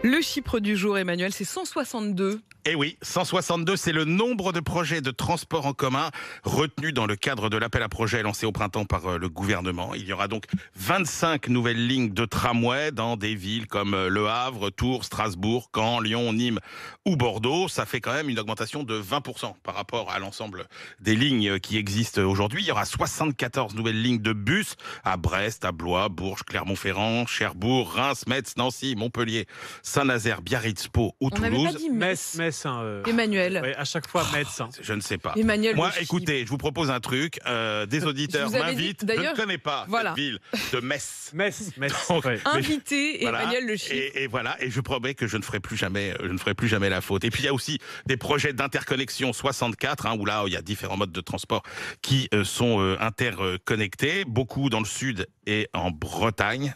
Le chiffre du jour, Emmanuel, c'est 162. Eh oui, 162, c'est le nombre de projets de transport en commun retenus dans le cadre de l'appel à projets lancé au printemps par le gouvernement. Il y aura donc 25 nouvelles lignes de tramway dans des villes comme Le Havre, Tours, Strasbourg, Caen, Lyon, Nîmes ou Bordeaux. Ça fait quand même une augmentation de 20% par rapport à l'ensemble des lignes qui existent aujourd'hui. Il y aura 74 nouvelles lignes de bus à Brest, à Blois, Bourges, Clermont-Ferrand, Cherbourg, Reims, Metz, Nancy, Montpellier, Saint-Nazaire, Biarritz, Pau ou On n'avait Toulouse. pas dit Metz. Metz, Emmanuel. ouais, à chaque fois Metz. Je ne sais pas. Emmanuel, Moi, le chiffre. écoutez, je vous propose un truc. Des auditeurs Je vous avais m'invitent. dit, Je ne d'ailleurs, connais pas voilà. cette ville de Metz. Metz. Donc, Ouais. Invité Voilà. Emmanuel Le Chiffre. Et voilà, et je promets que je ne ferai plus jamais la faute. Et puis il y a aussi des projets d'interconnexion 64, où là il y a différents modes de transport qui sont interconnectés, beaucoup dans le sud et en Bretagne.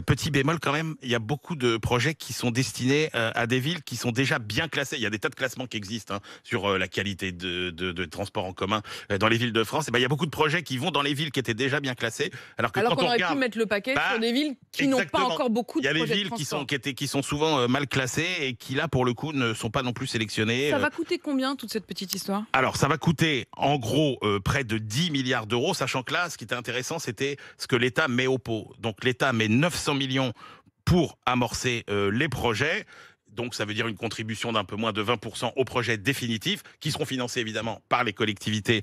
Petit bémol quand même, il y a beaucoup de projets qui sont destinés à des villes qui sont déjà bien classées. Il y a des tas de classements qui existent sur la qualité de transport en commun dans les villes de France. Et ben il y a beaucoup de projets qui vont dans les villes qui étaient déjà bien classées, alors que Alors quand qu'on on aurait regarde, pu mettre le paquet sur des villes qui n'ont pas exactement. encore beaucoup il de y a des projets de villes transport. qui sont souvent mal classées et qui là pour le coup ne sont pas non plus sélectionnées. Ça va coûter combien toute cette petite histoire? Alors ça va coûter en gros près de 10 milliards d'euros, sachant que là ce qui était intéressant c'était ce que l'État met au pot. Donc l'État met 900 millions pour amorcer les projets. Donc ça veut dire une contribution d'un peu moins de 20% aux projets définitifs, qui seront financés évidemment par les collectivités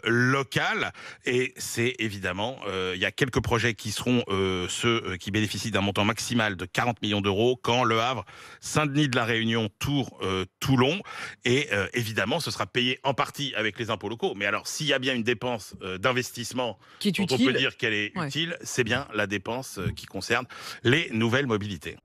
locales. Et c'est évidemment, il y a quelques projets qui seront ceux qui bénéficient d'un montant maximal de 40 millions d'euros, Caen, Le Havre, Saint-Denis de la Réunion, Tours, Toulon. Et évidemment, ce sera payé en partie avec les impôts locaux. Mais alors, s'il y a bien une dépense d'investissement Qui est dont on utile. peut dire qu'elle est Ouais. utile, c'est bien la dépense qui concerne les nouvelles mobilités.